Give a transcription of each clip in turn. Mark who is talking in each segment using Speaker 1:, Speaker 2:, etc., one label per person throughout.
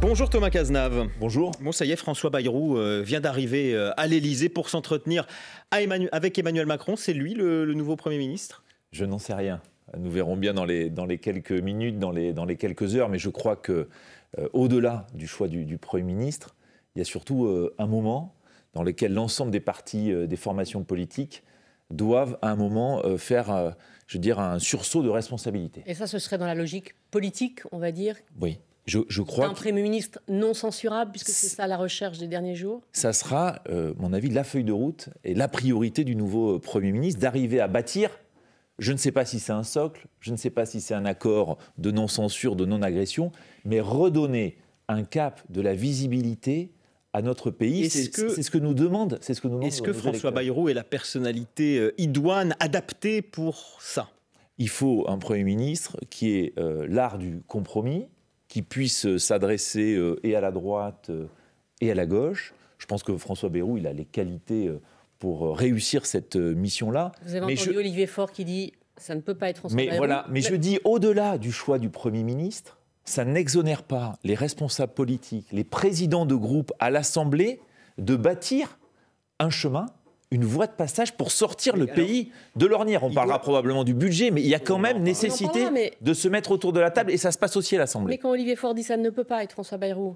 Speaker 1: Bonjour Thomas Cazenave.
Speaker 2: Bonjour.
Speaker 1: Bon, ça y est, François Bayrou vient d'arriver à l'Élysée pour s'entretenir avec Emmanuel Macron. C'est lui le nouveau Premier ministre?
Speaker 2: Je n'en sais rien. Nous verrons bien dans les quelques minutes, dans les quelques heures. Mais je crois que au-delà du choix du Premier ministre, il y a surtout un moment dans lequel l'ensemble des partis, des formations politiques doivent à un moment faire, je veux dire, un sursaut de responsabilité.
Speaker 3: Et ça, ce serait dans la logique politique, on va dire?
Speaker 2: Oui. Je crois
Speaker 3: un Premier ministre non censurable, puisque c'est ça la recherche des derniers jours?
Speaker 2: Ça sera, à mon avis, la feuille de route et la priorité du nouveau Premier ministre, d'arriver à bâtir, je ne sais pas si c'est un socle, je ne sais pas si c'est un accord de non-censure, de non-agression, mais redonner un cap de la visibilité à notre pays. C'est ce que nous demande.
Speaker 1: Est-ce que François Bayrou est la personnalité idoine, adaptée pour ça?
Speaker 2: Il faut un Premier ministre qui ait l'art du compromis, qui puisse s'adresser et à la droite et à la gauche. Je pense que François Bayrou, il a les qualités pour réussir cette mission-là.
Speaker 3: Vous avez entendu Olivier Faure qui dit « ça ne peut pas être François Bayrou ».
Speaker 2: Voilà, mais je dis, au-delà du choix du Premier ministre, ça n'exonère pas les responsables politiques, les présidents de groupe à l'Assemblée de bâtir un chemin, une voie de passage pour sortir le pays de l'ornière. On parlera probablement du budget, mais il y a quand même nécessité de se mettre autour de la table, et ça se passe aussi à l'Assemblée.
Speaker 3: Mais quand Olivier Faure dit ça ne peut pas être François Bayrou...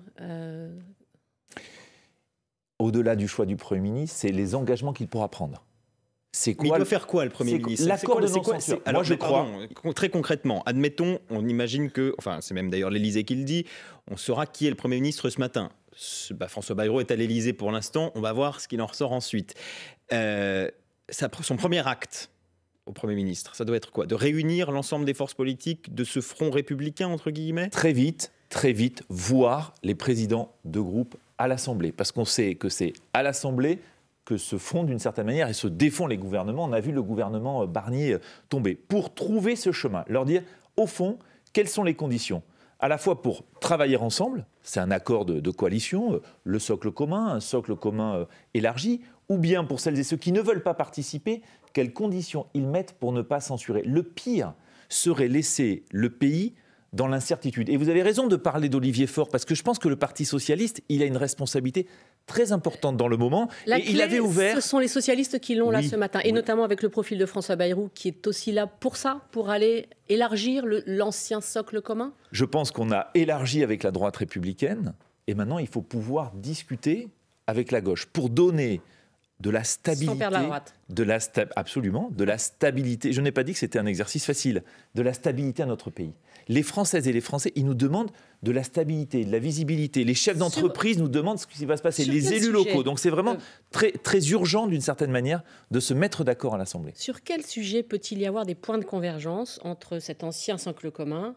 Speaker 2: Au-delà du choix du Premier ministre, c'est les engagements qu'il pourra prendre.
Speaker 1: Mais il doit faire quoi, le Premier ministre?
Speaker 2: L'accord de non-censure.
Speaker 1: Alors, je crois... très concrètement, admettons, on imagine que... Enfin, c'est même d'ailleurs l'Élysée qui le dit, on saura qui est le Premier ministre ce matin. François Bayrou est à l'Élysée pour l'instant, on va voir ce qu'il en ressort ensuite. Son premier acte au Premier ministre, ça doit être quoi? De réunir l'ensemble des forces politiques de ce front républicain, entre guillemets? Très
Speaker 2: vite, voir les présidents de groupe à l'Assemblée. Parce qu'on sait que c'est à l'Assemblée que se font d'une certaine manière et se défont les gouvernements. On a vu le gouvernement Barnier tomber. Pour trouver ce chemin, leur dire, au fond, quelles sont les conditions? À la fois pour travailler ensemble, c'est un accord de coalition, le socle commun, un socle commun élargi, ou bien pour celles et ceux qui ne veulent pas participer, quelles conditions ils mettent pour ne pas censurer. Le pire serait laisser le pays dans l'incertitude. Et vous avez raison de parler d'Olivier Faure, parce que je pense que le Parti socialiste, il a une responsabilité très importante dans le moment.
Speaker 3: Il avait ouvert... Ce sont les socialistes qui l'ont là ce matin, et notamment avec le profil de François Bayrou, qui est aussi là pour ça, pour aller élargir l'ancien socle commun.
Speaker 2: Je pense qu'on a élargi avec la droite républicaine, et maintenant il faut pouvoir discuter avec la gauche, pour donner de la stabilité.
Speaker 3: Sans perdre la droite.
Speaker 2: Absolument, de la stabilité. Je n'ai pas dit que c'était un exercice facile, de la stabilité à notre pays. Les Françaises et les Français, ils nous demandent de la stabilité, de la visibilité. Les chefs d'entreprise nous demandent ce qui va se passer, les élus locaux. Donc c'est vraiment très urgent, d'une certaine manière, de se mettre d'accord à l'Assemblée.
Speaker 3: Sur quel sujet peut-il y avoir des points de convergence entre cet ancien socle commun,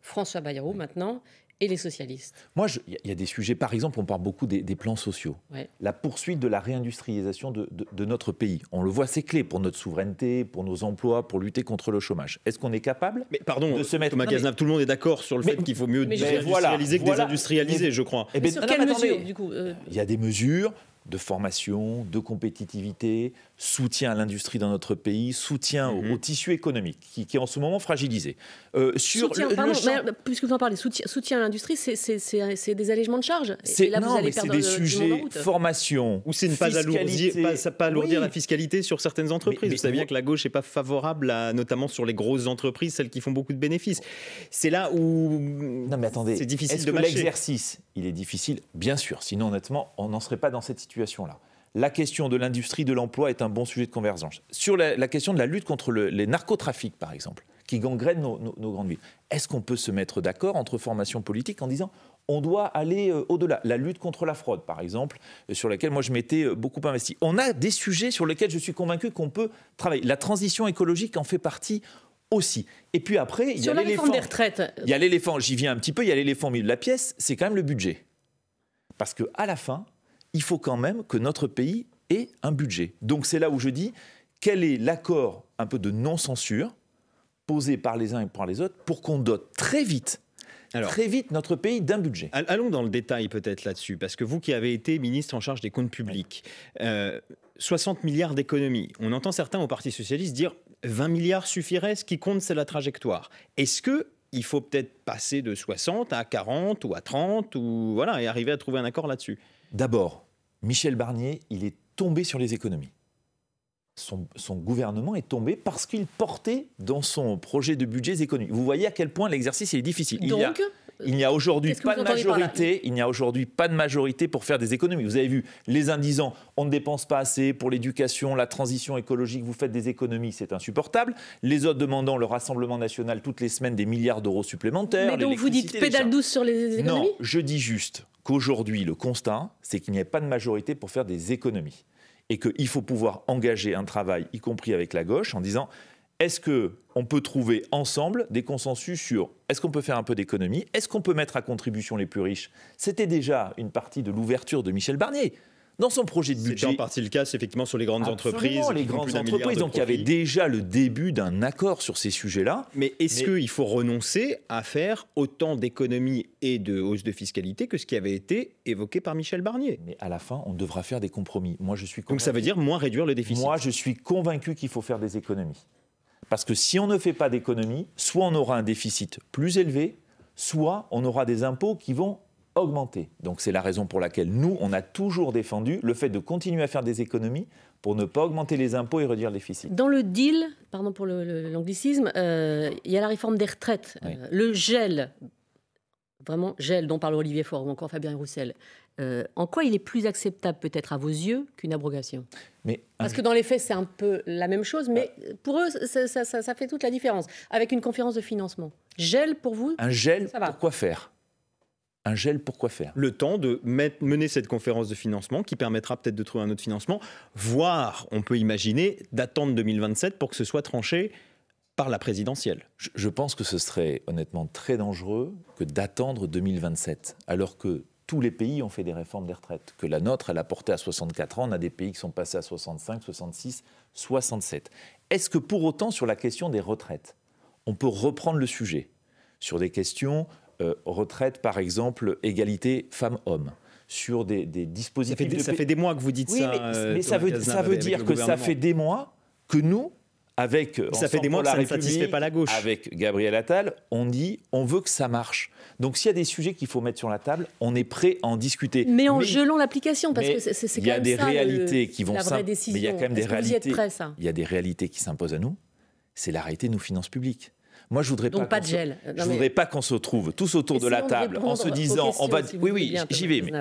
Speaker 3: François Bayrou maintenant, et les socialistes?
Speaker 2: Moi, il y a des sujets, par exemple, on parle beaucoup des plans sociaux. Ouais. La poursuite de la réindustrialisation de notre pays. On le voit, c'est clé pour notre souveraineté, pour nos emplois, pour lutter contre le chômage. Est-ce qu'on est capable de se mettre...
Speaker 1: Thomas Cazenave, tout le monde est d'accord sur le fait qu'il faut mieux réindustrialiser que désindustrialiser, je crois.
Speaker 3: Mais sur quelle mesure, du coup
Speaker 2: Il y a des mesures de formation, de compétitivité, soutien à l'industrie dans notre pays, soutien au tissu économique qui est en ce moment fragilisé.
Speaker 3: Puisque vous en parlez, soutien à l'industrie, c'est des allègements de charges.
Speaker 2: C'est des sujets, formation,
Speaker 1: ou c'est ne pas alourdir la fiscalité sur certaines entreprises. Vous savez bien que la gauche n'est pas favorable, notamment sur les grosses entreprises, celles qui font beaucoup de bénéfices. C'est là où c'est difficile de mâcher.
Speaker 2: L'exercice, il est difficile, bien sûr. Sinon, honnêtement, on n'en serait pas dans cette situation-là. La question de l'industrie, de l'emploi est un bon sujet de convergence. Sur la question de la lutte contre les narcotrafics, par exemple, qui gangrènent nos grandes villes, est-ce qu'on peut se mettre d'accord entre formations politiques en disant on doit aller au-delà? La lutte contre la fraude, par exemple, sur laquelle moi je m'étais beaucoup investi. On a des sujets sur lesquels je suis convaincu qu'on peut travailler. La transition écologique en fait partie aussi. Et puis après, il y a l'éléphant.
Speaker 3: Des retraites.
Speaker 2: Il y a l'éléphant, j'y viens un petit peu, il y a l'éléphant au milieu de la pièce, c'est quand même le budget. Parce qu'à la fin, il faut quand même que notre pays ait un budget. Donc c'est là où je dis, quel est l'accord un peu de non-censure posé par les uns et par les autres pour qu'on dote très vite notre pays d'un budget.
Speaker 1: Allons dans le détail peut-être là-dessus, parce que vous qui avez été ministre en charge des comptes publics, 60 milliards d'économies, on entend certains au Parti socialiste dire 20 milliards suffirait, ce qui compte c'est la trajectoire. Est-ce que il faut peut-être passer de 60 à 40 ou à 30 ou voilà, et arriver à trouver un accord là-dessus.
Speaker 2: D'abord, Michel Barnier, il est tombé sur les économies. Son gouvernement est tombé parce qu'il portait dans son projet de budget des économies. Vous voyez à quel point l'exercice est difficile. Il n'y a aujourd'hui pas de majorité. Il n'y a aujourd'hui pas de majorité pour faire des économies. Vous avez vu les uns disant on ne dépense pas assez pour l'éducation, la transition écologique, vous faites des économies, c'est insupportable. Les autres demandant le Rassemblement national toutes les semaines des milliards d'euros supplémentaires.
Speaker 3: Mais donc vous dites pédale douce sur les économies ?
Speaker 2: Non, je dis juste qu'aujourd'hui le constat, c'est qu'il n'y a pas de majorité pour faire des économies et qu'il faut pouvoir engager un travail, y compris avec la gauche, en disant est-ce qu'on peut trouver ensemble des consensus sur est-ce qu'on peut faire un peu d'économie ? Est-ce qu'on peut mettre à contribution les plus riches ? C'était déjà une partie de l'ouverture de Michel Barnier. Dans son projet de budget...
Speaker 1: C'était en partie le cas, c'est effectivement sur les grandes entreprises.
Speaker 2: Les grandes entreprises, donc il y avait déjà le début d'un accord sur ces sujets-là.
Speaker 1: Mais est-ce qu'il faut renoncer à faire autant d'économies et de hausse de fiscalité que ce qui avait été évoqué par Michel Barnier ?
Speaker 2: Mais à la fin, on devra faire des compromis. Moi, je suis convaincu.
Speaker 1: Donc ça veut dire moins réduire le déficit ?
Speaker 2: Moi, je suis convaincu qu'il faut faire des économies. Parce que si on ne fait pas d'économies, soit on aura un déficit plus élevé, soit on aura des impôts qui vont augmenter. Donc c'est la raison pour laquelle nous, on a toujours défendu le fait de continuer à faire des économies pour ne pas augmenter les impôts et réduire le déficit.
Speaker 3: Dans le deal, pardon pour l'anglicisme, il y a la réforme des retraites. Oui. Le gel, vraiment gel dont parle Olivier Faure ou encore Fabien Roussel, en quoi il est plus acceptable peut-être à vos yeux qu'une abrogation ? Parce que dans les faits, c'est un peu la même chose, mais pour eux, ça fait toute la différence. Avec une conférence de financement. Gel pour vous ?
Speaker 2: Un gel, pourquoi faire ? Un gel, pourquoi faire ?
Speaker 1: Le temps de mener cette conférence de financement qui permettra peut-être de trouver un autre financement, voire, on peut imaginer, d'attendre 2027 pour que ce soit tranché par la présidentielle.
Speaker 2: Je pense que ce serait honnêtement très dangereux que d'attendre 2027, alors que tous les pays ont fait des réformes des retraites. Que la nôtre, elle a porté à 64 ans, on a des pays qui sont passés à 65, 66, 67. Est-ce que pour autant, sur la question des retraites, on peut reprendre le sujet sur des questions... retraite, par exemple, égalité femmes-hommes, sur des dispositifs...
Speaker 1: Ça fait des mois que vous dites ça.
Speaker 2: Mais ça veut dire que ça fait des mois que nous, avec
Speaker 1: ça fait des mois que ça ne satisfait pas la gauche.
Speaker 2: Avec Gabriel Attal, on dit on veut que ça marche. Donc s'il y a des sujets qu'il faut mettre sur la table, on est prêt à en discuter.
Speaker 3: Mais en gelant l'application, parce que c'est quand même ça.
Speaker 2: Il y a des réalités qui vont
Speaker 3: la vraie décision.
Speaker 2: Mais il y a quand même des réalités.
Speaker 3: Prêt, ça
Speaker 2: il y a des réalités qui s'imposent à nous. C'est la réalité de nos finances publiques. Moi, je voudrais
Speaker 3: donc pas de gel.
Speaker 2: Je voudrais pas qu'on se retrouve tous autour de la table en se disant on va. Oui, j'y vais. Mais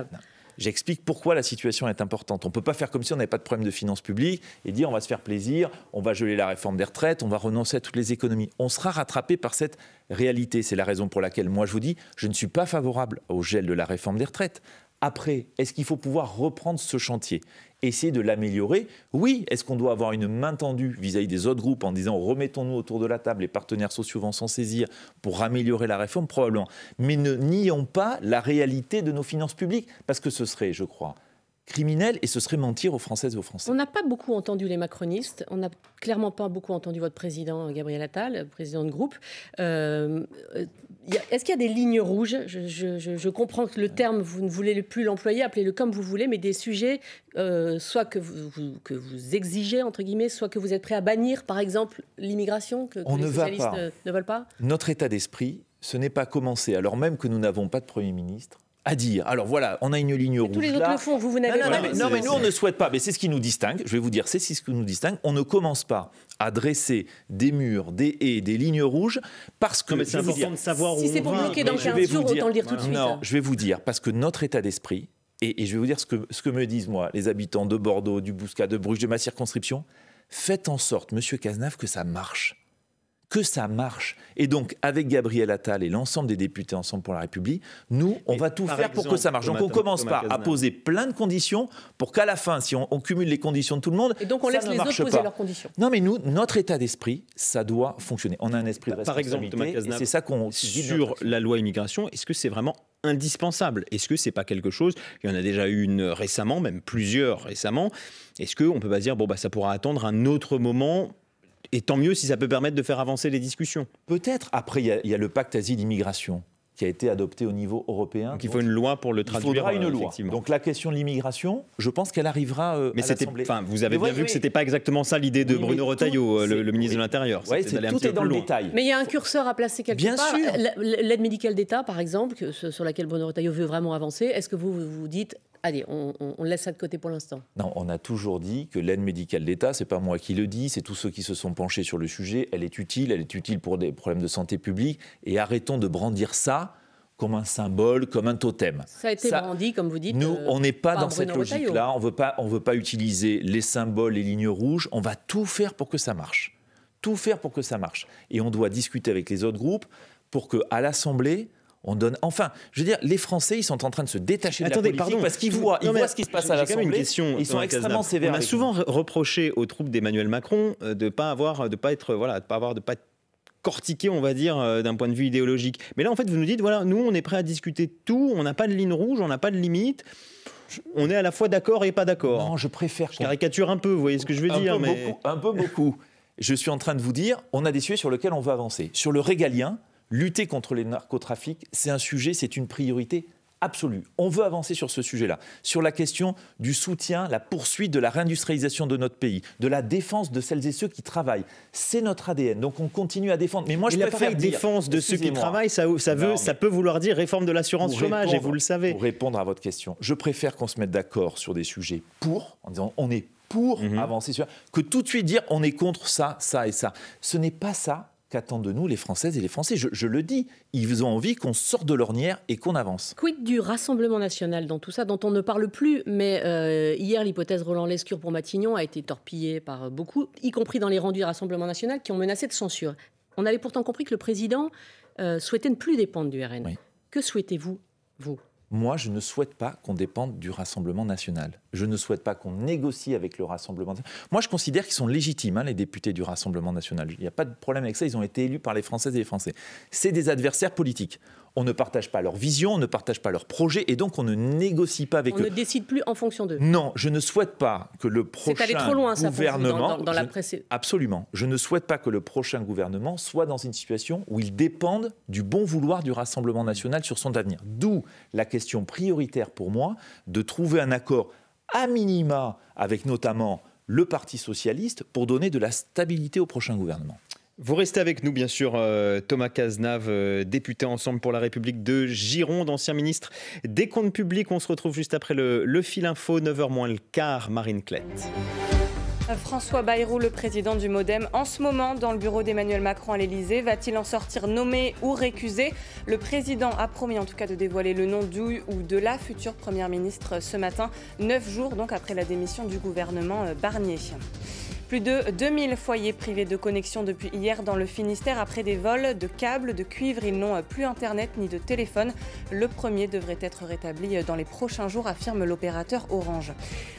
Speaker 2: j'explique pourquoi la situation est importante. On ne peut pas faire comme si on n'avait pas de problème de finances publiques et dire on va se faire plaisir, on va geler la réforme des retraites, on va renoncer à toutes les économies. On sera rattrapé par cette réalité. C'est la raison pour laquelle moi je vous dis, je ne suis pas favorable au gel de la réforme des retraites. Après, est-ce qu'il faut pouvoir reprendre ce chantier ? Essayer de l'améliorer ? Oui. Est-ce qu'on doit avoir une main tendue vis-à-vis des autres groupes en disant remettons-nous autour de la table, les partenaires sociaux vont s'en saisir pour améliorer la réforme ? Probablement. Mais ne nions pas la réalité de nos finances publiques, parce que ce serait, je crois, criminel et ce serait mentir aux Françaises et aux Français.
Speaker 3: On n'a pas beaucoup entendu les macronistes, on n'a clairement pas beaucoup entendu votre président Gabriel Attal, président de groupe. Est-ce qu'il y a des lignes rouges ? Je comprends que le terme, vous ne voulez plus l'employer, appelez-le comme vous voulez, mais des sujets, soit que vous exigez, entre guillemets, soit que vous êtes prêt à bannir, par exemple, l'immigration, que les socialistes ne veulent pas ?
Speaker 2: Notre état d'esprit, ce n'est pas commencer, alors même que nous n'avons pas de Premier ministre, à dire, alors voilà, on a une ligne rouge là. Tous les
Speaker 3: autres le font, vous n'avez pas.
Speaker 2: Non, mais nous, on ne souhaite pas. Mais c'est ce qui nous distingue. Je vais vous dire, c'est ce qui nous distingue. On ne commence pas à dresser des murs, des haies, des lignes rouges, parce que...
Speaker 1: Non, mais c'est important de savoir où on va.
Speaker 3: Si c'est pour bloquer dans 15 jours, autant le dire tout de suite.
Speaker 2: Non, je vais vous dire, parce que notre état d'esprit, et je vais vous dire ce que me disent, moi, les habitants de Bordeaux, du Bouscat, de Bruges, de ma circonscription, faites en sorte, Monsieur Cazenave, que ça marche. Que ça marche. Et donc, avec Gabriel Attal et l'ensemble des députés Ensemble pour la République, nous, on va tout faire pour que ça marche. Donc, on ne commence pas à poser plein de conditions pour qu'à la fin, si on cumule les conditions de tout le monde,
Speaker 3: et donc on laisse les autres poser leurs conditions.
Speaker 2: Non, mais nous, notre état d'esprit, ça doit fonctionner. On a un esprit de responsabilité.
Speaker 1: Par exemple, Thomas Cazenave,
Speaker 2: c'est ça qu'on
Speaker 1: sur la loi immigration, est-ce que c'est vraiment indispensable ? Est-ce que c'est pas quelque chose, il y en a déjà eu une récemment, même plusieurs récemment, est-ce qu'on ne peut pas dire, bon, bah, ça pourra attendre un autre moment ? Et tant mieux si ça peut permettre de faire avancer les discussions.
Speaker 2: Peut-être. Après, il y a le pacte asile-immigration. qui a été adopté au niveau européen.
Speaker 1: Donc il faut une loi pour le traduire.
Speaker 2: Il faudra une loi. Donc la question de l'immigration, je pense qu'elle arrivera à l'Assemblée.
Speaker 1: Vous avez bien vu que ce n'était pas exactement ça l'idée de Bruno Retailleau, le ministre de l'Intérieur.
Speaker 2: Tout est dans le détail.
Speaker 3: Mais il y a un curseur à placer quelque part. L'aide médicale d'État, par exemple, sur laquelle Bruno Retailleau veut vraiment avancer, est-ce que vous vous dites... Allez, on laisse ça de côté pour l'instant.
Speaker 2: Non, on a toujours dit que l'aide médicale d'État, c'est pas moi qui le dis, c'est tous ceux qui se sont penchés sur le sujet. Elle est utile pour des problèmes de santé publique. Et arrêtons de brandir ça comme un symbole, comme un totem.
Speaker 3: Ça a été brandi, comme vous dites.
Speaker 2: Nous, on n'est pas dans cette logique-là. On veut pas utiliser les symboles, les lignes rouges. On va tout faire pour que ça marche. Tout faire pour que ça marche. Et on doit discuter avec les autres groupes pour qu'à l'Assemblée, on donne... Enfin, je veux dire, les Français, ils sont en train de se détacher de la politique parce qu'ils voient ce qui se passe à l'Assemblée. Ils sont extrêmement sévères.
Speaker 1: On a souvent reproché aux troupes d'Emmanuel Macron de pas être cortiqué, on va dire, d'un point de vue idéologique. Mais là, en fait, vous nous dites, voilà, nous, on est prêt à discuter de tout, on n'a pas de ligne rouge, on n'a pas de limite. On est à la fois d'accord et pas d'accord.
Speaker 2: Non, je préfère...
Speaker 1: Je caricature un peu, vous voyez ce que je veux dire.
Speaker 2: Un peu beaucoup. Je suis en train de vous dire, on a des sujets sur lesquels on veut avancer. Sur le régalien, lutter contre les narcotrafics, c'est un sujet, c'est une priorité absolue. On veut avancer sur ce sujet-là. Sur la question du soutien, la poursuite de la réindustrialisation de notre pays, de la défense de celles et ceux qui travaillent. C'est notre ADN, donc on continue à défendre. Mais moi, je préfère dire...
Speaker 1: défense de ceux qui travaillent, ça peut vouloir dire réforme de l'assurance chômage, et vous le savez.
Speaker 2: Pour répondre à votre question, je préfère qu'on se mette d'accord sur des sujets en disant on est pour avancer sur... que tout de suite dire on est contre ça, ça et ça. Ce n'est pas ça qu'attendent de nous les Françaises et les Français. Je le dis, ils ont envie qu'on sorte de l'ornière et qu'on avance.
Speaker 3: Quid du Rassemblement national dans tout ça, dont on ne parle plus, mais hier, l'hypothèse Roland Lescure pour Matignon a été torpillée par beaucoup, y compris dans les rangs du Rassemblement national, qui ont menacé de censure. On avait pourtant compris que le président souhaitait ne plus dépendre du RN. Oui. Que souhaitez-vous, vous ?
Speaker 2: Moi, je ne souhaite pas qu'on dépende du Rassemblement national. Je ne souhaite pas qu'on négocie avec le Rassemblement national. Moi, je considère qu'ils sont légitimes, les députés du Rassemblement national. Il n'y a pas de problème avec ça. Ils ont été élus par les Françaises et les Français. C'est des adversaires politiques. On ne partage pas leur vision, on ne partage pas leur projet, et donc on ne négocie pas avec eux.
Speaker 3: On ne décide plus en fonction d'eux.
Speaker 2: Non, je ne souhaite pas que le prochain
Speaker 3: gouvernement... C'est allé trop loin,
Speaker 2: ça,
Speaker 3: dans la presse.
Speaker 2: Absolument. Je ne souhaite pas que le prochain gouvernement soit dans une situation où il dépende du bon vouloir du Rassemblement national sur son avenir. D'où la question prioritaire pour moi de trouver un accord à minima avec notamment le Parti socialiste pour donner de la stabilité au prochain gouvernement.
Speaker 1: Vous restez avec nous, bien sûr, Thomas Cazenave, député Ensemble pour la République de Gironde, ancien ministre des Comptes publics. On se retrouve juste après le fil info, 9h moins le quart, Marine Klett.
Speaker 4: François Bayrou, le président du MoDem, en ce moment dans le bureau d'Emmanuel Macron à l'Élysée. Va-t-il en sortir nommé ou récusé ? Le président a promis en tout cas de dévoiler le nom du ou de la future première ministre ce matin, 9 jours donc après la démission du gouvernement Barnier. Plus de 2000 foyers privés de connexion depuis hier dans le Finistère après des vols de câbles, de cuivre. Ils n'ont plus Internet ni de téléphone. Le premier devrait être rétabli dans les prochains jours, affirme l'opérateur Orange.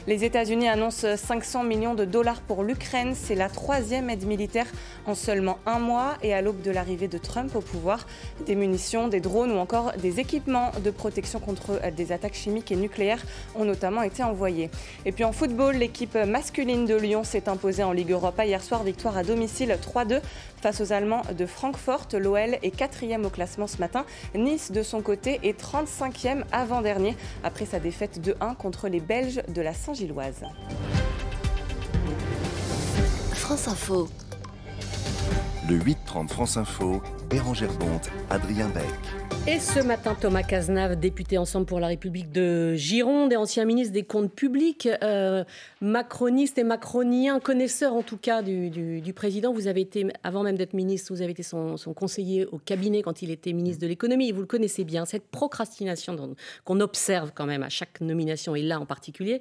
Speaker 4: Les États-Unis annoncent 500 millions de dollars pour l'Ukraine. C'est la 3e aide militaire en seulement un mois et à l'aube de l'arrivée de Trump au pouvoir. Des munitions, des drones ou encore des équipements de protection contre des attaques chimiques et nucléaires ont notamment été envoyés. Et puis en football, l'équipe masculine de Lyon s'est imposée en Ligue Europa hier soir, victoire à domicile 3-2 face aux Allemands de Francfort. L'OL est 4e au classement ce matin. Nice, de son côté, est 35e avant-dernier après sa défaite 2-1 contre les Belges de la Saint-Gilloise.
Speaker 5: France Info.
Speaker 6: Le 8-30 France Info, Bérangère Bonte, Adrien Beck.
Speaker 3: Et ce matin, Thomas Cazenave, député Ensemble pour la République de Gironde et ancien ministre des Comptes publics, macroniste et macronien, connaisseur en tout cas du président. Vous avez été, avant même d'être ministre, vous avez été son conseiller au cabinet quand il était ministre de l'économie. Et vous le connaissez bien, cette procrastination qu'on observe quand même à chaque nomination, et là en particulier.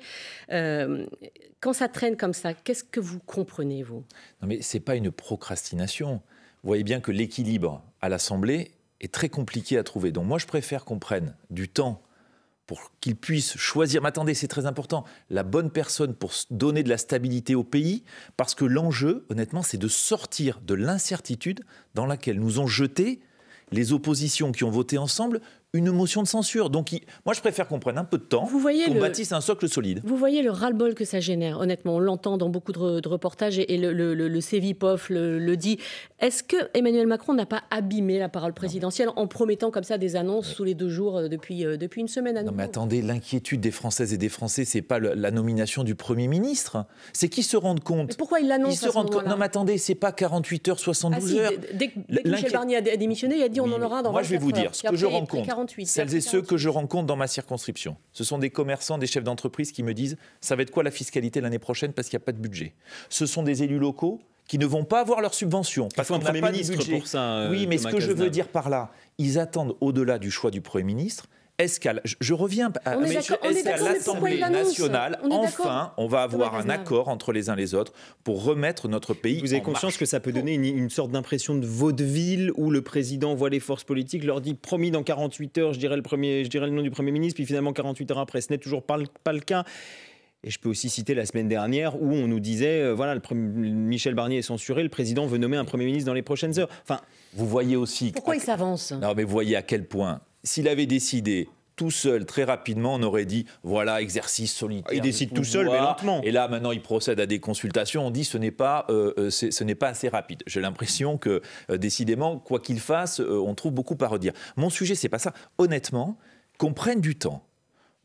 Speaker 3: Quand ça traîne comme ça, qu'est-ce que vous comprenez, vous ?
Speaker 2: Non mais ce n'est pas une procrastination. Vous voyez bien que l'équilibre à l'Assemblée est très compliqué à trouver. Donc moi, je préfère qu'on prenne du temps pour qu'ils puissent choisir, mais attendez, c'est très important, la bonne personne pour donner de la stabilité au pays, parce que l'enjeu, honnêtement, c'est de sortir de l'incertitude dans laquelle nous ont jeté les oppositions qui ont voté ensemble une motion de censure. Donc moi, je préfère qu'on prenne un peu de temps, qu'on bâtisse un socle solide.
Speaker 3: Vous voyez le ras-le-bol que ça génère, honnêtement. On l'entend dans beaucoup de reportages et le CEVIPOF le dit. Est-ce que Emmanuel Macron n'a pas abîmé la parole présidentielle en promettant comme ça des annonces tous les 2 jours depuis une semaine à nouveau ?
Speaker 2: Non mais attendez, l'inquiétude des Françaises et des Français, c'est pas la nomination du Premier ministre. C'est qu'ils se rendent compte.
Speaker 3: Mais pourquoi il l'annonce à ce moment-là ?
Speaker 2: Non mais attendez, c'est pas 48 heures, 72 heures.
Speaker 3: Dès que Michel Barnier a démissionné, il a dit on en aura dans 24 heures.
Speaker 2: Moi je vais vous dire, ce que je rencontre,
Speaker 3: 48,
Speaker 2: celles et ceux que je rencontre dans ma circonscription, ce sont des commerçants, des chefs d'entreprise qui me disent ça va être quoi la fiscalité l'année prochaine parce qu'il n'y a pas de budget. Ce sont des élus locaux qui ne vont pas avoir leurs subventions parce qu'on n'a pas de budget.
Speaker 1: Pour ça,
Speaker 2: oui, mais ce que je veux dire par là, ils attendent au-delà du choix du Premier ministre. Je reviens à l'Assemblée nationale, enfin, on va avoir un accord entre les uns les autres pour remettre notre pays en marche.
Speaker 1: Vous avez conscience que ça peut donner une sorte d'impression de vaudeville où le président voit les forces politiques, leur dit promis dans 48 heures, je dirai le nom du Premier ministre, puis finalement 48 heures après, ce n'est toujours pas le cas. Et je peux aussi citer la semaine dernière où on nous disait, voilà, Michel Barnier est censuré, le président veut nommer un Premier ministre dans les prochaines heures. Enfin,
Speaker 2: vous voyez aussi...
Speaker 3: Pourquoi il s'avance ?
Speaker 2: Non, mais vous voyez à quel point, s'il avait décidé tout seul, très rapidement, on aurait dit, voilà, exercice solitaire.
Speaker 1: Il décide tout seul, mais lentement.
Speaker 2: Et là, maintenant, il procède à des consultations. On dit, ce n'est pas assez rapide. J'ai l'impression que, décidément, quoi qu'il fasse, on trouve beaucoup à redire. Mon sujet, c'est pas ça. Honnêtement, qu'on prenne du temps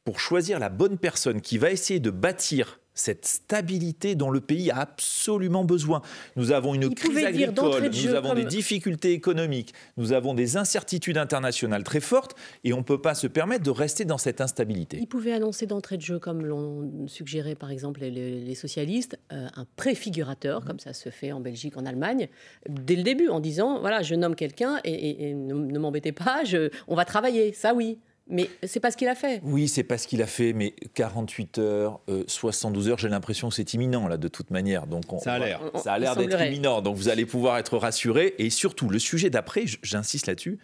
Speaker 2: pour choisir la bonne personne qui va essayer de bâtir cette stabilité dont le pays a absolument besoin. Nous avons une crise agricole, nous avons des difficultés économiques, nous avons des incertitudes internationales très fortes et on ne peut pas se permettre de rester dans cette instabilité.
Speaker 3: Il pouvait annoncer d'entrée de jeu, comme l'ont suggéré par exemple les socialistes, un préfigurateur, comme ça se fait en Belgique, en Allemagne, dès le début, en disant, voilà, je nomme quelqu'un et ne m'embêtez pas, on va travailler, ça oui. Mais c'est pas ce qu'il a fait.
Speaker 2: Oui, c'est pas ce qu'il a fait, mais 48 heures, 72 heures, j'ai l'impression que c'est imminent, là, de toute manière. Donc
Speaker 1: ça a
Speaker 2: l'air d'être imminent, donc vous allez pouvoir être rassurés. Et surtout, le sujet d'après, j'insiste là-dessus,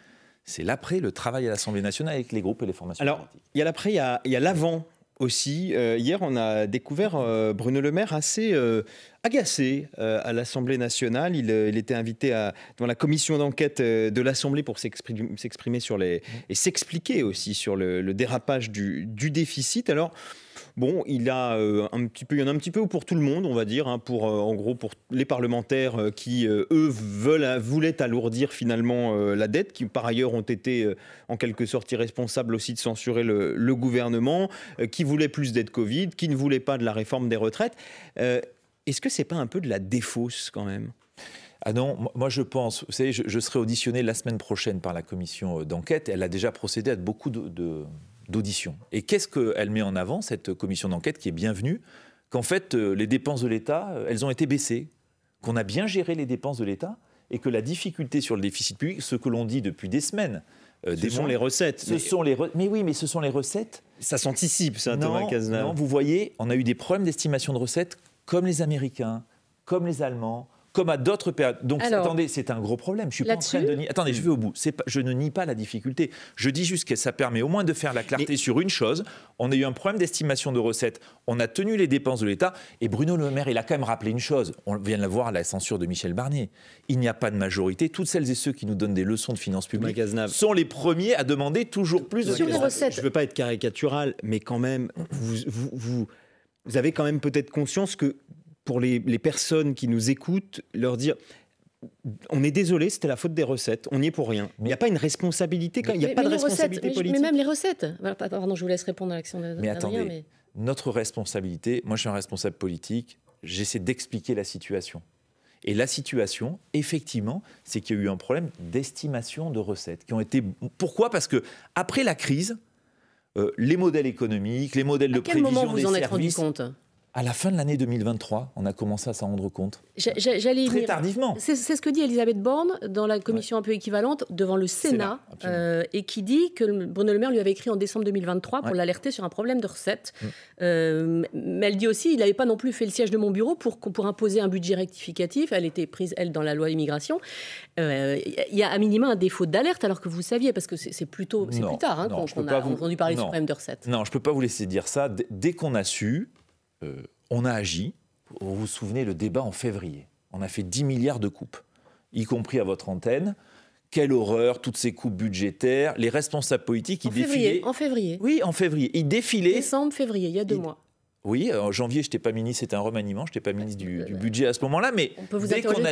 Speaker 2: c'est l'après, le travail à l'Assemblée nationale avec les groupes et les formations politiques.
Speaker 1: Il y a l'après, il y a l'avant aussi. Hier, on a découvert Bruno Le Maire assez agacé à l'Assemblée nationale. Il était invité devant la commission d'enquête de l'Assemblée pour s'exprimer sur et s'expliquer aussi sur le dérapage du déficit. Alors, bon, il y en a un petit peu pour tout le monde, on va dire, hein, en gros pour les parlementaires qui, eux, voulaient alourdir finalement la dette, qui par ailleurs ont été en quelque sorte irresponsables aussi de censurer le gouvernement, qui voulaient plus d'aide Covid, qui ne voulaient pas de la réforme des retraites. Est-ce que c'est pas un peu de la défausse quand même ?
Speaker 2: Ah non, moi je pense, vous savez, je serai auditionné la semaine prochaine par la commission d'enquête. Elle a déjà procédé à beaucoup d'auditions. Et qu'est-ce qu'elle met en avant, cette commission d'enquête qui est bienvenue ? Qu'en fait, les dépenses de l'État, elles ont été baissées, qu'on a bien géré les dépenses de l'État et que la difficulté sur le déficit public, ce que l'on dit depuis des semaines,
Speaker 1: ce sont les recettes.
Speaker 2: Mais oui, mais ce sont les recettes.
Speaker 1: Ça s'anticipe, ça, Thomas Cazenave.
Speaker 2: Non, vous voyez, on a eu des problèmes d'estimation de recettes comme les Américains, comme les Allemands, comme à d'autres périodes. Donc, attendez, c'est un gros problème. Je suis pas en train de nier. Attendez, je vais au bout. Je ne nie pas la difficulté. Je dis juste que ça permet au moins de faire la clarté sur une chose. On a eu un problème d'estimation de recettes. On a tenu les dépenses de l'État. Et Bruno Le Maire, il a quand même rappelé une chose. On vient de la voir, la censure de Michel Barnier. Il n'y a pas de majorité. Toutes celles et ceux qui nous donnent des leçons de finances publiques sont les premiers à demander toujours plus
Speaker 3: sur les recettes.
Speaker 1: Je ne veux pas être caricatural, mais quand même, vous avez quand même peut-être conscience que pour les personnes qui nous écoutent, leur dire on est désolé, c'était la faute des recettes, on n'y est pour rien. Il n'y a pas une responsabilité, il n'y a pas de responsabilité politique.
Speaker 3: Mais même les recettes. Pardon, je vous laisse répondre à l'action d'Adrien.
Speaker 2: Mais attendez, notre responsabilité, moi je suis un responsable politique, j'essaie d'expliquer la situation. Et la situation, effectivement, c'est qu'il y a eu un problème d'estimation de recettes qui ont été... Pourquoi ? Parce que après la crise, les modèles économiques, les modèles de prévision des services...
Speaker 3: À quel moment vous en êtes rendu compte ?
Speaker 2: À la fin de l'année 2023, on a commencé à s'en rendre compte.
Speaker 3: Très
Speaker 2: tardivement.
Speaker 3: C'est ce que dit Elisabeth Borne dans la commission un peu équivalente devant le Sénat, et qui dit que Bruno Le Maire lui avait écrit en décembre 2023 pour l'alerter sur un problème de recettes. Mais elle dit aussi qu'il n'avait pas non plus fait le siège de mon bureau pour imposer un budget rectificatif. Elle était prise, elle, dans la loi immigration. Il y a à minima un défaut d'alerte, alors que vous saviez, parce que c'est plus tard qu'on a entendu parler de ce problème de recettes.
Speaker 2: Non, je ne peux pas vous laisser dire ça. Dès qu'on a su... on a agi. Vous vous souvenez, le débat en février. On a fait 10 milliards de coupes, y compris à votre antenne. quelle horreur, toutes ces coupes budgétaires. Les responsables politiques, ils défilaient.
Speaker 3: En février.
Speaker 2: Oui, en février. Ils défilaient.
Speaker 3: Décembre, février, il y a 2 mois.
Speaker 2: Oui, en janvier, je n'étais pas ministre, c'était un remaniement, je n'étais pas ministre du budget à ce moment-là, mais dès qu'on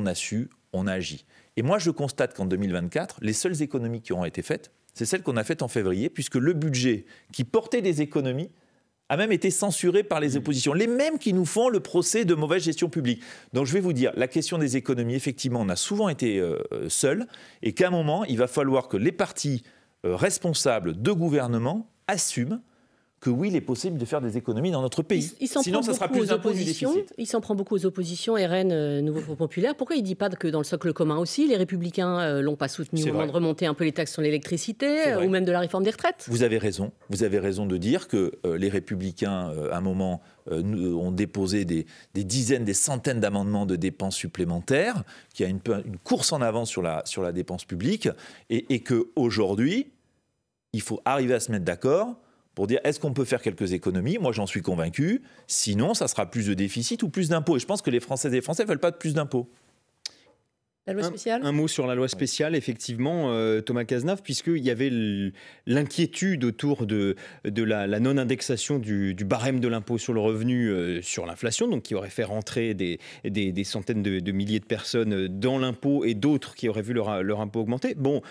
Speaker 2: a su, on a agi. Et moi, je constate qu'en 2024, les seules économies qui auront été faites, c'est celles qu'on a faites en février, puisque le budget qui portait des économies a même été censuré par les oppositions, les mêmes qui nous font le procès de mauvaise gestion publique. Donc je vais vous dire, la question des économies, effectivement, on a souvent été seuls, et qu'à un moment, il va falloir que les partis responsables de gouvernement assument que oui, il est possible de faire des économies dans notre pays. Sinon, ça sera plus d'impôts du déficit.
Speaker 3: Il s'en prend beaucoup aux oppositions, RN, Nouveau Front Populaire. Pourquoi il ne dit pas que dans le socle commun aussi, les Républicains l'ont pas soutenu au moment de remonter un peu les taxes sur l'électricité ou même de la réforme des retraites?
Speaker 2: Vous avez raison de dire que les Républicains, à un moment, ont déposé des dizaines, des centaines d'amendements de dépenses supplémentaires, qu'il y a une course en avant sur la dépense publique, et qu'aujourd'hui, il faut arriver à se mettre d'accord pour dire est-ce qu'on peut faire quelques économies? Moi, j'en suis convaincu. Sinon, ça sera plus de déficit ou plus d'impôts. Et je pense que les Françaises et les Français ne veulent pas de plus d'impôts.
Speaker 3: La loi spéciale ?
Speaker 1: Un mot sur la loi spéciale, effectivement, Thomas Cazenave, puisqu'il y avait l'inquiétude autour de la non-indexation du barème de l'impôt sur le revenu sur l'inflation, donc qui aurait fait rentrer des centaines de milliers de personnes dans l'impôt et d'autres qui auraient vu leur impôt augmenter. Bon.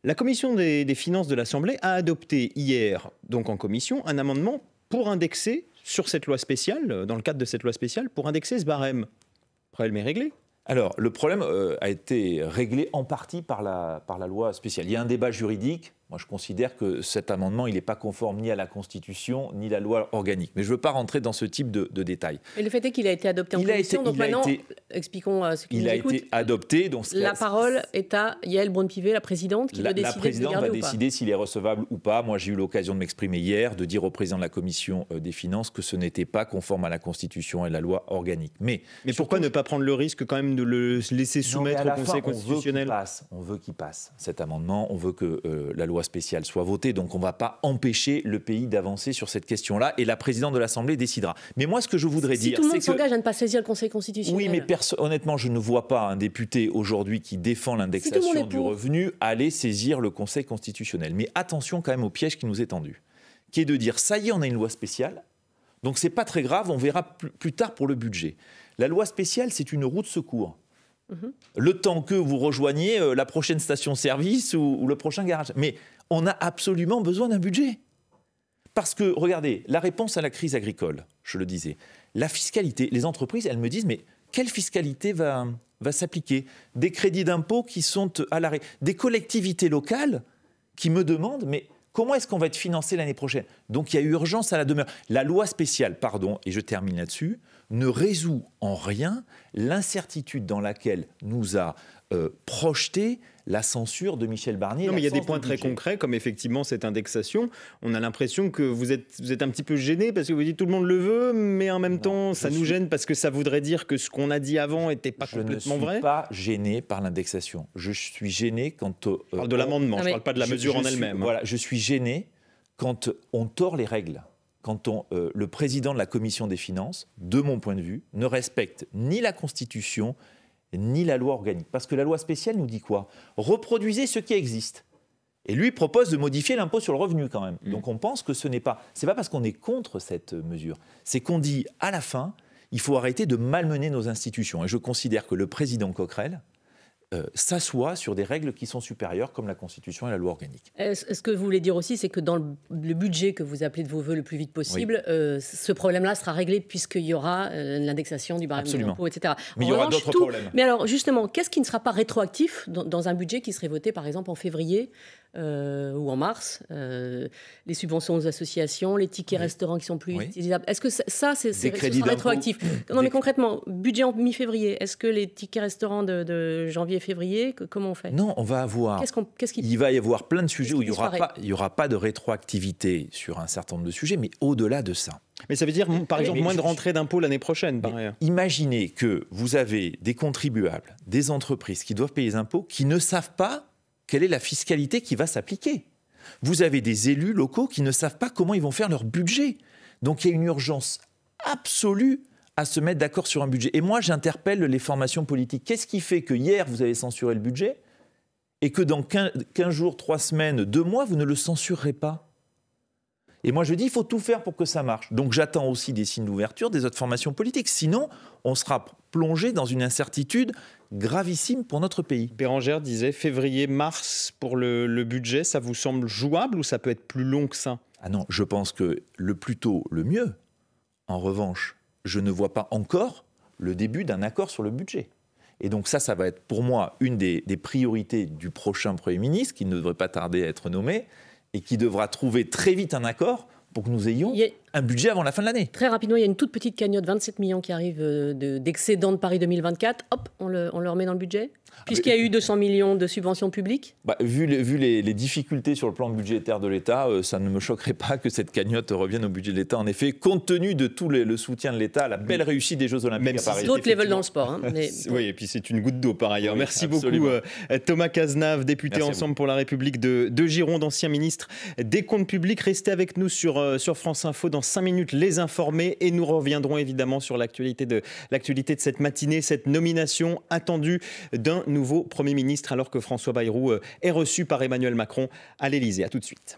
Speaker 1: La commission des finances de l'Assemblée a adopté hier, donc en commission, un amendement pour indexer sur cette loi spéciale, dans le cadre de cette loi spéciale, pour indexer ce barème. Le problème est réglé.
Speaker 2: Alors, le problème a été réglé en partie par la loi spéciale. Il y a un débat juridique. Moi, je considère que cet amendement, il n'est pas conforme ni à la Constitution, ni à la loi organique. Mais je ne veux pas rentrer dans ce type de détails.
Speaker 3: Et le fait est qu'il a été adopté en commission. Donc maintenant, expliquons à ceux qui nous écoutent.
Speaker 2: Il a été adopté. Donc
Speaker 3: la parole est à Yaël Braun-Pivet, la présidente, qui doit décider.
Speaker 2: La présidente va décider s'il est recevable ou pas. Moi, j'ai eu l'occasion de m'exprimer hier, de dire au président de la Commission des finances que ce n'était pas conforme à la Constitution et à la loi organique. Mais
Speaker 1: pourquoi ne pas prendre le risque quand même de le laisser soumettre au Conseil constitutionnel ?
Speaker 2: On veut qu'il passe cet amendement. On veut que la loi spéciale soit votée, donc on ne va pas empêcher le pays d'avancer sur cette question-là, et la présidente de l'Assemblée décidera. Mais moi, ce que je voudrais dire, c'est que...
Speaker 3: Si tout le monde s'engage à ne pas saisir le Conseil constitutionnel...
Speaker 2: Oui, mais honnêtement, je ne vois pas un député aujourd'hui qui défend l'indexation du revenu aller saisir le Conseil constitutionnel. Mais attention quand même au piège qui nous est tendu, qui est de dire, ça y est, on a une loi spéciale, donc c'est pas très grave, on verra plus tard pour le budget. La loi spéciale, c'est une roue de secours. Le temps que vous rejoigniez la prochaine station-service ou le prochain garage. Mais on a absolument besoin d'un budget. Parce que, regardez, la réponse à la crise agricole, je le disais, la fiscalité, les entreprises, elles me disent, mais quelle fiscalité va s'appliquer? Des crédits d'impôt qui sont à l'arrêt, des collectivités locales qui me demandent, mais comment est-ce qu'on va être financé l'année prochaine? Donc il y a urgence à la demeure. La loi spéciale, et je termine là-dessus, ne résout en rien l'incertitude dans laquelle nous a projeté la censure de Michel Barnier.
Speaker 1: Non, mais il y a des points très concrets, comme effectivement cette indexation. On a l'impression que vous êtes un petit peu gêné parce que vous dites tout le monde le veut, mais en même temps, ça nous gêne parce que ça voudrait dire que ce qu'on a dit avant n'était pas complètement vrai.
Speaker 2: Je ne suis pas gêné par l'indexation. Je suis gêné quand...
Speaker 1: je parle de l'amendement, je ne parle pas de la mesure en elle-même.
Speaker 2: Voilà, je suis gêné quand on tord les règles. Quand le président de la Commission des finances, de mon point de vue, ne respecte ni la Constitution, ni la loi organique. Parce que la loi spéciale nous dit quoi? Reproduisez ce qui existe. Et lui propose de modifier l'impôt sur le revenu quand même. Donc on pense que c'est pas parce qu'on est contre cette mesure. C'est qu'on dit à la fin, il faut arrêter de malmener nos institutions. Et je considère que le président Coquerel s'assoit sur des règles qui sont supérieures comme la Constitution et la loi organique.
Speaker 3: Ce que vous voulez dire aussi, c'est que dans le budget que vous appelez de vos voeux le plus vite possible, ce problème-là sera réglé puisqu'il y aura l'indexation du barème de l'impôt, etc.
Speaker 2: Mais il y aura d'autres problèmes.
Speaker 3: Mais alors justement, qu'est-ce qui ne sera pas rétroactif dans un budget qui serait voté par exemple en février ou en mars, les subventions aux associations, les tickets restaurants qui sont plus utilisables. Est-ce que ça, c'est rétroactif? Non, mais concrètement, budget en mi-février, est-ce que les tickets restaurants de janvier-février, comment on fait?
Speaker 2: Non, on va avoir... Il va y avoir plein de sujets où il n'y aura pas de rétroactivité sur un certain nombre de sujets, mais au-delà de ça.
Speaker 1: Mais ça veut dire, par exemple, moins de rentrée d'impôts l'année prochaine, par ailleurs.
Speaker 2: Imaginez que vous avez des contribuables, des entreprises qui doivent payer les impôts, qui ne savent pas quelle est la fiscalité qui va s'appliquer. Vous avez des élus locaux qui ne savent pas comment ils vont faire leur budget. Donc il y a une urgence absolue à se mettre d'accord sur un budget. Et moi, j'interpelle les formations politiques. Qu'est-ce qui fait que hier, vous avez censuré le budget et que dans 15 jours, 3 semaines, 2 mois, vous ne le censurerez pas ? Et moi, je dis, il faut tout faire pour que ça marche. Donc, j'attends aussi des signes d'ouverture des autres formations politiques. Sinon, on sera plongé dans une incertitude gravissime pour notre pays.
Speaker 1: Bérangère disait février-mars pour le budget. Ça vous semble jouable ou ça peut être plus long que ça ?
Speaker 2: Ah non, je pense que le plus tôt, le mieux. En revanche, je ne vois pas encore le début d'un accord sur le budget. Et donc ça va être pour moi une des priorités du prochain Premier ministre, qui ne devrait pas tarder à être nommé, et qui devra trouver très vite un accord pour que nous ayons un budget avant la fin de l'année.
Speaker 3: Très rapidement, il y a une toute petite cagnotte, 27 millions qui arrive d'excédent de Paris 2024. Hop, on le remet dans le budget ? Puisqu'il y a eu 200 millions de subventions publiques ?
Speaker 2: Vu les difficultés sur le plan budgétaire de l'État, ça ne me choquerait pas que cette cagnotte revienne au budget de l'État. En effet, compte tenu de tout le soutien de l'État, la belle réussite des Jeux Olympiques à Paris.
Speaker 3: D'autres les veulent dans le sport. Hein, mais...
Speaker 1: Oui, et puis c'est une goutte d'eau par ailleurs.
Speaker 2: Oui,
Speaker 1: merci
Speaker 2: absolument.
Speaker 1: beaucoup Thomas Cazenave, député Ensemble pour la République de Gironde, ancien ministre des Comptes publics. Restez avec nous sur France Info dans 5 minutes, les informer, et nous reviendrons évidemment sur l'actualité de cette matinée, cette nomination attendue d'un nouveau Premier ministre alors que François Bayrou est reçu par Emmanuel Macron à l'Élysée. À tout de suite.